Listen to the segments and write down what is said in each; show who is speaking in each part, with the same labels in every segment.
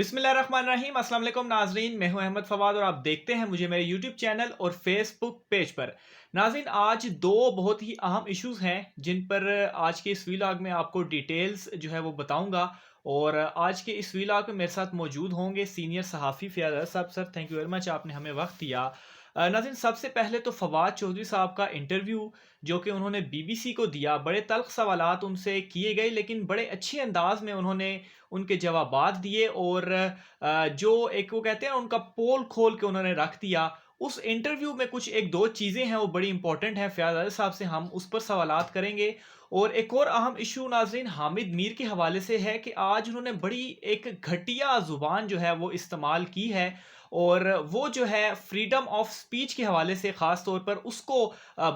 Speaker 1: बिस्मिल्लाहिर्रहमानिर्रहीम अस्सलाम वालेकुम नाजरीन, मैं हूं अहमद फवाद और आप देखते हैं मुझे मेरे यूट्यूब चैनल और फेसबुक पेज पर। नाजरीन, आज दो बहुत ही अहम इश्यूज हैं जिन पर आज के इस वीलॉग में आपको डिटेल्स जो है वो बताऊंगा। और आज के इस वीलॉग में मेरे साथ मौजूद होंगे सीनियर सहाफ़ी फ़याज़ साहब। Sir, thank you very much, आपने हमें वक्त दिया। नाज़रीन, सबसे पहले तो फवाद चौधरी साहब का इंटरव्यू जो कि उन्होंने बीबीसी को दिया, बड़े तल्ख सवालात उनसे किए गए लेकिन बड़े अच्छे अंदाज में उन्होंने उनके जवाबात दिए। और जो एक वो कहते हैं ना, उनका पोल खोल के उन्होंने रख दिया। उस इंटरव्यू में कुछ एक दो चीज़ें हैं वो बड़ी इंपॉर्टेंट हैं, फ़याज़ साहब से हम उस पर सवालात करेंगे। और एक और अहम इशू नाजरीन हामिद मीर के हवाले से है कि आज उन्होंने बड़ी एक घटिया ज़ुबान जो है वो इस्तेमाल की है। और वो जो है फ्रीडम ऑफ स्पीच के हवाले से ख़ास तौर पर उसको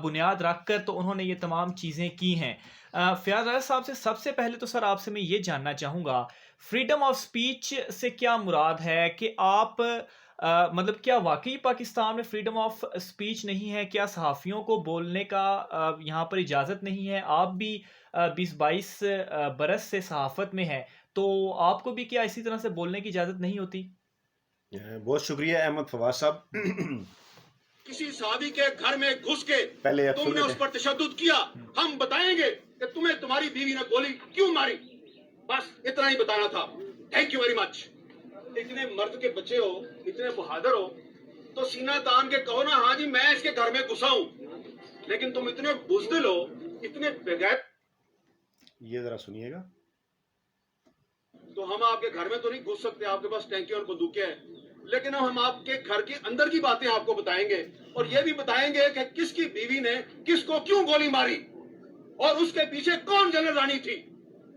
Speaker 1: बुनियाद रख कर तो उन्होंने ये तमाम चीज़ें की हैं। फ़याज़ साहब से सबसे पहले तो सर आपसे मैं ये जानना चाहूँगा, फ्रीडम ऑफ स्पीच से क्या मुराद है कि आप मतलब क्या वाकई पाकिस्तान में फ्रीडम ऑफ स्पीच नहीं है? क्या सहाफ़ियों को बोलने का यहाँ पर इजाज़त नहीं है? आप भी 20-22 बरस से सहाफ़त में हैं, तो आपको भी क्या इसी तरह से बोलने की इजाज़त नहीं होती?
Speaker 2: बहुत शुक्रिया अहमद फवाद साहब।
Speaker 3: किसी साहबी के घर में घुस के
Speaker 2: पहले आप
Speaker 3: तुमने
Speaker 2: सुन
Speaker 3: उस पर तशद्दुद किया, हम बताएंगे कि तुम्हें तुम्हारी बीवी ने गोली क्यों मारी। बस इतना ही बताना था। Thank you very much. इतने मर्द के बच्चे हो, इतने बहादुर हो, तो सीना तान के कहो ना, हाँ जी मैं इसके घर में घुसा हूं। लेकिन तुम इतने बुज़दिल हो, इतने बेगैर।
Speaker 2: ये जरा सुनिएगा।
Speaker 3: तो हम आपके घर में तो नहीं घुस सकते, आपके पास टैंकी और बंदूकें हैं, लेकिन हम आपके घर के अंदर की बातें आपको बताएंगे और ये भी बताएंगे कि किसकी बीवी ने किसको क्यों गोली मारी और उसके पीछे कौन जनरल रानी थी।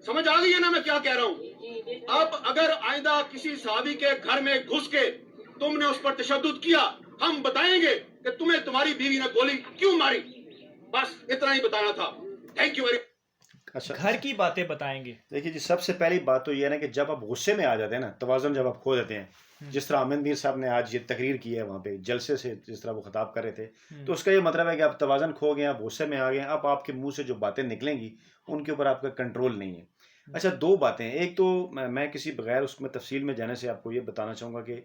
Speaker 3: समझ आ गई है ना मैं क्या कह रहा हूं? अब अगर आइंदा किसी साहबी के घर में घुस के तुमने उस पर तशद्दुद किया, हम बताएंगे कि तुम्हें तुम्हारी बीवी ने गोली क्यों मारी। बस इतना ही बताना था। Thank you very.
Speaker 2: अच्छा,
Speaker 1: घर की बातें बताएंगे।
Speaker 2: देखिए जी, सबसे पहली बात तो ये है ना कि जब आप गुस्से में आ जाते हैं ना, तवाज़ुन जब आप खो देते हैं, जिस तरह आमिर मीर साहब ने आज ये तकरीर की है वहाँ पे जलसे से, जिस तरह वो खिताब कर रहे थे, तो उसका ये मतलब है कि आप तवाज़ुन खो गए, आप गुस्से में आ गए, अब आपके मुंह से जो बातें निकलेंगी उनके ऊपर आपका कंट्रोल नहीं है। अच्छा, दो बातें हैं। एक तो मैं किसी बगैर उसमें तफसील में जाने से आपको ये बताना चाहूँगा कि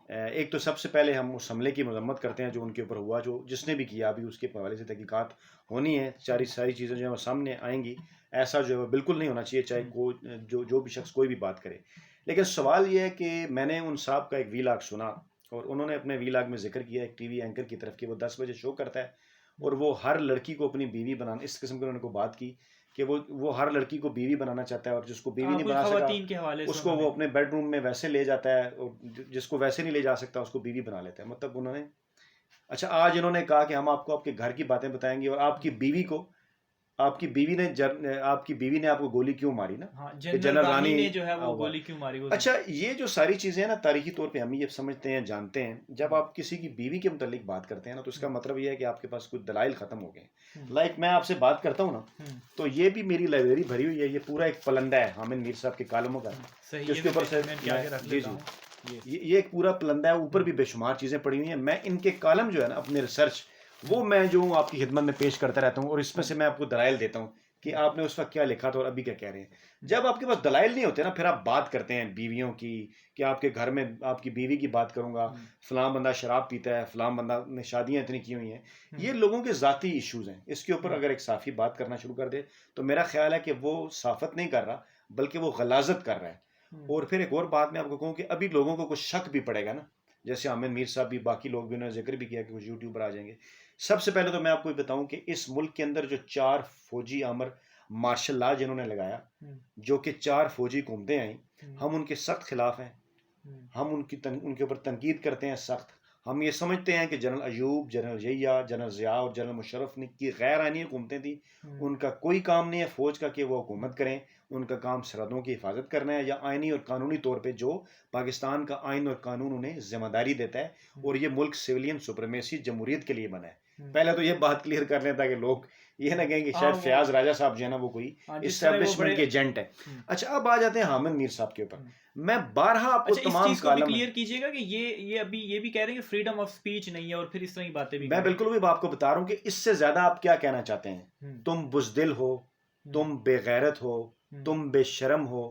Speaker 2: एक तो सबसे पहले हम उस हमले की मजम्मत करते हैं जो उनके ऊपर हुआ, जो जिसने भी किया। अभी उसके हवाले से तहकीकात होनी है, सारी चीज़ें जो है वो सामने आएंगी। ऐसा जो है वो बिल्कुल नहीं होना चाहिए, चाहे कोई जो भी शख्स कोई भी बात करे। लेकिन सवाल ये है कि मैंने उन साहब का एक वीलाग सुना और उन्होंने अपने वीलाग में जिक्र किया एक टीवी एंकर की तरफ कि वो 10 बजे शो करता है और वो हर लड़की को अपनी बीवी बनाना, इस किस्म की उन्होंने को बात की कि वो हर लड़की को बीवी बनाना चाहता है और जिसको बीवी नहीं
Speaker 1: कोई
Speaker 2: बना सका
Speaker 1: खवातीन के हवाले से
Speaker 2: उसको वो अपने बेडरूम में वैसे ले जाता है और जिसको वैसे नहीं ले जा सकता उसको बीवी बना लेता है। मतलब उन्होंने, अच्छा, आज इन्होंने कहा कि हम आपको आपके घर की बातें बताएंगे और आपकी बीवी ने आपको गोली क्यों मारी ना,
Speaker 1: हाँ,
Speaker 2: कि
Speaker 1: जनरल
Speaker 2: जनरल
Speaker 1: रानी
Speaker 2: रानी
Speaker 1: ने जो है वो
Speaker 2: हुआ।
Speaker 1: गोली क्यों मारी वो
Speaker 2: अच्छा, ये जो सारी चीज़ें हैं ना, तारीखी तौर पे हम ये समझते हैं, जानते हैं, जब आप किसी की बीवी के मुतालिक बात करते हैं ना, तो इसका मतलब ये है कि आपके पास कुछ दलाइल ख़त्म हो गए। लाइक मैं आपसे बात करता हूँ ना, तो ये भी मेरी लाइब्रेरी भरी हुई है, ये पूरा एक पलंदा है हामिद मीर साहब के कालमों का,
Speaker 1: सही,
Speaker 2: जिसके ऊपर से जी जी, ये एक पूरा पलंदा है, ऊपर भी बेशुमार चीज़ें पड़ी हुई हैं। मैं इनके कालम जो है ना, अपने रिसर्च वो मैं जो हूँ आपकी खिदमत में पेश करता रहता हूँ और इसमें से मैं आपको दलाइल देता हूँ कि आपने उस वक्त क्या लिखा था और अभी क्या कह रहे हैं। जब आपके पास दलाइल नहीं होते ना, फिर आप बात करते हैं बीवियों की, कि आपके घर में आपकी बीवी की बात करूंगा, फलां बंदा शराब पीता है, फलां बंदा ने शादियां इतनी की हुई हैं। ये लोगों के ज़ाती इश्यूज हैं। इसके ऊपर अगर एक साफ़ी बात करना शुरू कर दे तो मेरा ख्याल है कि वो साफत नहीं कर रहा बल्कि वो गलाजत कर रहा है। और फिर एक और बात मैं आपको कहूँ कि अभी लोगों को कुछ शक भी पड़ेगा ना, जैसे आमिर मीर साहब भी, बाकी लोग भी, उन्होंने जिक्र भी किया कि कुछ यूट्यूबर आ जाएंगे। सबसे पहले तो मैं आपको ये बताऊं कि इस मुल्क के अंदर जो 4 फौजी आमर मार्शल लॉ जिन्होंने लगाया, जो कि 4 फौजी हुकूमतें आई, हम उनके सख्त खिलाफ हैं। हम उनके ऊपर तनकीद करते हैं सख्त। हम ये समझते हैं कि general Ayub, general Yahya, general Zia और जनरल मुशर्रफ ने की गैर आइनी हुकूमतें थी। उनका कोई काम नहीं है फ़ौज का कि वो हुकूमत करें। उनका काम सरहदों की हिफाजत करना है या आइनी और कानूनी तौर पे जो पाकिस्तान का आइन और कानून उन्हें जिम्मेदारी देता है। और ये मुल्क सिविलियन सुप्रीमेसी जमहूरियत के लिए बना है। पहले तो ये बात क्लियर कर लें ताकि लोग ये ना कहें कि शायद फयाज राजा साहब जो है ना वो कोई इस्टेब्लिशमेंट के एजेंट है। अच्छा, अब आ जाते हैं हामिद मीर साहब के ऊपर। मैं बारहा आपको
Speaker 1: अच्छा, इस
Speaker 2: तमाम
Speaker 1: चीज को भी
Speaker 2: कालम
Speaker 1: क्लियर कीजिएगा कि ये अभी ये भी कह रहे हैं कि फ्रीडम ऑफ स्पीच नहीं है और फिर इस तरह की बातें भी
Speaker 2: मैं बिल्कुल भी आपको बता रहा हूँ कि इससे ज्यादा आप क्या कहना चाहते हैं। तुम बुजदिल हो, तुम बेगैरत हो, तुम बेशरम हो,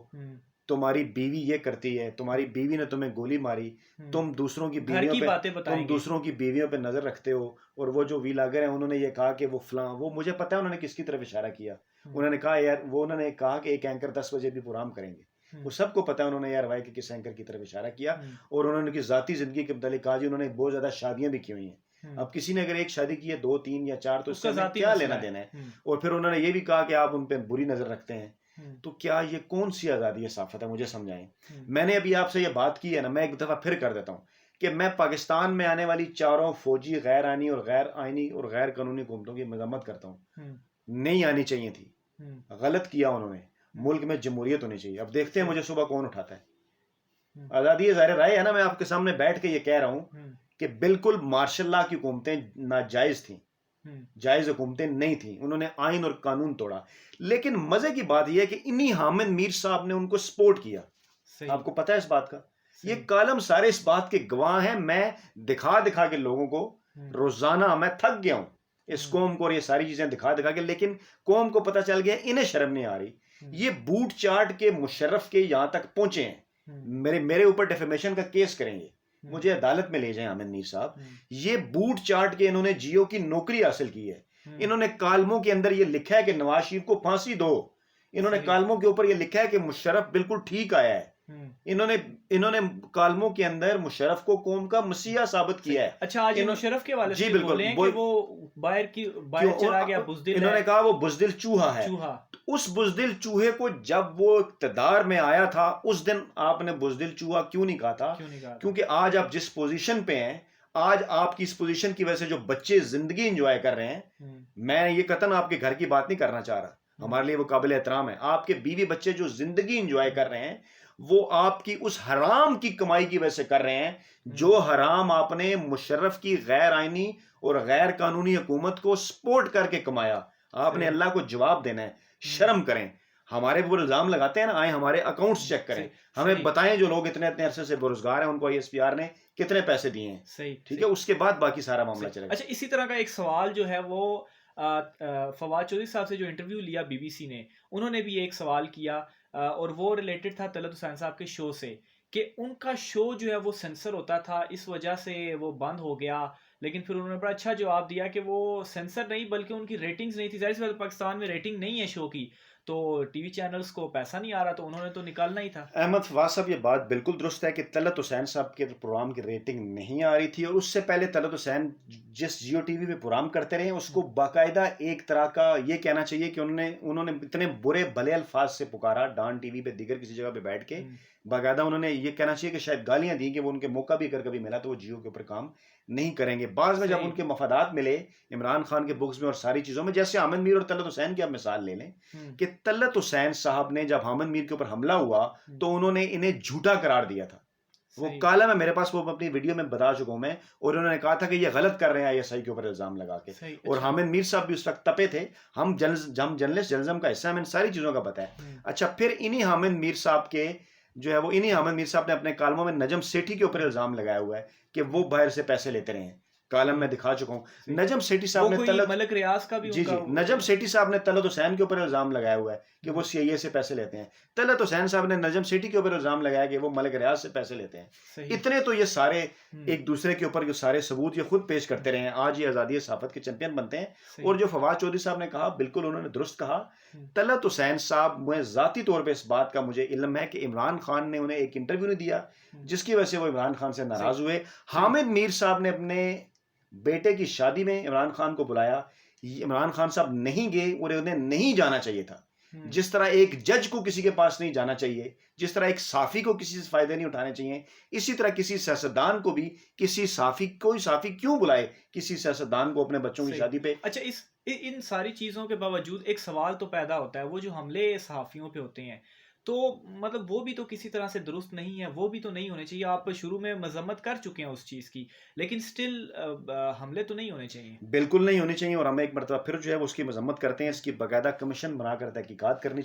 Speaker 2: तुम्हारी बीवी ये करती है, तुम्हारी बीवी ने तुम्हें गोली मारी, तुम दूसरों की बीवियों पे तुम दूसरों की बीवियों पे नजर रखते हो। और वो जो व्लॉगर हैं उन्होंने ये कहा कि वो फलां, वो मुझे पता है उन्होंने किसकी तरफ इशारा किया। उन्होंने कहा यार, वो उन्होंने कहा कि एक एंकर 10 बजे भी प्रोग्राम करेंगे। वो सबको पता है उन्होंने यार वाई के किस एंकर की तरफ इशारा किया। और उन्होंने उनकी जाती जिंदगी के मुतालिक कहा जी उन्होंने बहुत ज्यादा शादियां भी की हुई हैं। अब किसी ने अगर एक शादी की है, 2 3 या 4, तो उसका क्या लेना देना है। और फिर उन्होंने ये भी कहा कि आप उन पर बुरी नजर रखते हैं। तो क्या ये कौन सी आजादी है सहाफत है, मुझे समझाएं। मैंने अभी आपसे ये बात की है ना, मैं एक दफा फिर कर देता हूं कि मैं पाकिस्तान में आने वाली चारों फौजी गैर आईनी और गैर आईनी और गैर कानूनी हुकूमतों की मजम्मत करता हूं। नहीं आनी चाहिए थी, गलत किया उन्होंने। मुल्क में जमहूरियत होनी चाहिए। अब देखते हैं मुझे सुबह कौन उठाता है। आजादी ज़ाहिर राय है ना, मैं आपके सामने बैठ के ये कह रहा हूं कि बिल्कुल मार्शल लॉ की हुकूमतें नाजायज थी, जायज हुकूमतें नहीं थी। उन्होंने आइन और कानून तोड़ा। लेकिन मजे की बात यह है कि इन्हीं हामिद मीर साहब ने उनको सपोर्ट किया। आपको पता है इस बात का? ये कॉलम सारे इस बात के गवाह हैं। मैं दिखा दिखा के लोगों को रोजाना, मैं थक गया हूं इस कौम को और ये सारी चीजें दिखा दिखा के, लेकिन कौम को पता चल गया, इन्हें शर्म नहीं आ रही। ये बूट चाट के मुशर्रफ के यहां तक पहुंचे हैं। मेरे ऊपर डिफेमेशन का केस करेंगे, मुझे अदालत में ले जाएं हामिद मीर साहब। ये बूट चाट के इन्होंने जियो की नौकरी हासिल की है। इन्होंने कालमों के अंदर ये लिखा है कि नवाज शरीफ को फांसी दो। इन्होंने कालमों के ऊपर ये लिखा है कि मुशर्रफ बिल्कुल ठीक आया है। इन्होंने कालमों के अंदर मुशर्रफ को कौम का मसीहा साबित किया है।
Speaker 1: अच्छा, आज मुशर्रफ के वाले
Speaker 2: जी बिल्कुल,
Speaker 1: कि वो बाहर चला गया बुज़दिल,
Speaker 2: इन्होंने कहा वो बुज़दिल चूहा है। उस बुज़दिल चूहे को जब वो इक़्तिदार में आया था उस दिन आपने बुज़दिल चूहा क्यों नहीं कहा था? क्योंकि आज आप जिस पोजीशन पे हैं, आज आपकी इस पोजीशन की वजह से जो बच्चे जिंदगी एंजॉय कर रहे हैं, मैं ये कतन आपके घर की बात नहीं करना चाह रहा, हमारे लिए वो काबिल एहतराम है। आपके बीवी बच्चे जो जिंदगी एंजॉय कर रहे हैं वो आपकी उस हराम की कमाई की वजह से कर रहे हैं, जो हराम आपने मुशर्रफ की गैर आईनी और गैर कानूनी हुकूमत को सपोर्ट करके कमाया। आपने अल्लाह को जवाब देना है। शर्म करें। हमारे ऊपर इल्जाम लगाते हैं ना, आए हमारे अकाउंट्स चेक करें, हमें बताएं जो लोग इतने अरसे से बेरोजगार हैं उनको ISPR ने कितने पैसे दिए हैं। सही, ठीक है, उसके बाद बाकी सारा मामला चलेगा।
Speaker 1: अच्छा, इसी तरह का एक सवाल जो है वो फवाद चौधरी साहब से जो इंटरव्यू लिया BBC ने, उन्होंने भी एक सवाल किया और वो रिलेटेड था तलत हुसैन साहब के शो से, कि उनका शो जो है वो सेंसर होता था, इस वजह से वो बंद हो गया। लेकिन फिर उन्होंने बड़ा अच्छा जवाब दिया कि वो सेंसर नहीं बल्कि उनकी रेटिंग्स नहीं थी। जाहिर सी बात पाकिस्तान में रेटिंग नहीं है शो की, तो टीवी चैनल्स को पैसा नहीं आ रहा, तो उन्होंने तो निकालना ही था।
Speaker 2: अहमद फवाद साहब, ये बात बिल्कुल दुरुस्त है कि तलत हुसैन साहब के प्रोग्राम की रेटिंग नहीं आ रही थी। और उससे पहले तलत हुसैन जिस जियो टीवी पे प्रोग्राम करते रहे, उसको बाकायदा एक तरह का ये कहना चाहिए कि उन्होंने इतने बुरे भले अल्फाज से पुकारा, डान टीवी पे दीगर किसी जगह पे बैठ के बाकायदा उन्होंने ये कहना चाहिए कि शायद गालियां दी कि वो उनके मौका भी अगर कभी मिला तो वो जियो के ऊपर काम नहीं करेंगे। बाद में जब उनके मफादात मिले इमरान खान के बुक्स में और सारी चीजों में, जैसे हामिद मीर और तलत हुसैन की आप मिसाल ले लें कि तलत हुसैन साहब ने जब हामिद मीर के ऊपर हमला हुआ तो उन्होंने इन्हें झूठा करार दिया था। वो कालम है मेरे पास, वो अपनी वीडियो में बता चुका हूं मैं। और उन्होंने कहा था कि ये गलत कर रहे हैं ISI के ऊपर इल्जाम लगा के। और हामिद मीर साहब भी उस वक्त तपे थे। हम जर्नलिस्ट जर्नलिज्म का हिस्सा, हमें सारी चीजों का पता है। अच्छा, फिर इन्हीं हामिद मीर साहब के जो है वो इन्हीं हामिद मीर साहब ने अपने कालमों में नजम सेठी के ऊपर इल्जाम लगाया हुआ है कि वो बाहर से पैसे लेते रहे हैं। कालम में दिखा चुका हूं। नजम सेठी साहब ने
Speaker 1: मलक रियाज का भी,
Speaker 2: जी नजम सेठी साहब ने तलत हुसैन के ऊपर इल्जाम लगाया हुआ है कि वो CIA से पैसे लेते हैं। तलत हुसैन साहब ने नजम सेठी के ऊपर इल्जाम लगाया कि वो मलक रियाज से पैसे लेते हैं। इतने तो ये सारे एक दूसरे के ऊपर जो सारे सबूत ये खुद पेश करते रहे हैं। आज ये आजादी सहाफत के चैंपियन बनते हैं। और जो फवाद चौधरी साहब ने कहा, बिल्कुल उन्होंने दुरुस्त कहा। तलत हुसैन साहब, मुझे जाती तौर पर इस बात का मुझे इल्म है कि इमरान खान ने उन्हें एक इंटरव्यू नहीं दिया जिसकी वजह से वो इमरान खान से नाराज हुए। हामिद मीर साहब ने अपने बेटे की शादी में इमरान खान को बुलाया, इमरान खान साहब नहीं गए और उन्हें नहीं जाना चाहिए था। जिस तरह एक जज को किसी के पास नहीं जाना चाहिए, जिस तरह एक साफी को किसी से फायदे नहीं उठाने चाहिए, इसी तरह किसी सियासतदान को भी कोई साफी क्यों बुलाए किसी सियासतदान को अपने बच्चों की शादी पे।
Speaker 1: अच्छा, इन सारी चीजों के बावजूद एक सवाल तो पैदा होता है, वो जो हमले सहाफियों पे होते हैं, तो मतलब वो भी तो किसी तरह से दुरुस्त नहीं है, वो भी तो नहीं होने चाहिए। आप शुरू में मजम्मत कर चुके हैं उस चीज़ की, लेकिन स्टिल हमले तो नहीं होने चाहिए।
Speaker 2: बिल्कुल नहीं होने चाहिए। और हम एक मरतबा फिर जो है उसकी मजम्मत करते हैं। इसकी बाकायदा कमीशन बनाकर तहकीकात करनी चाहिए।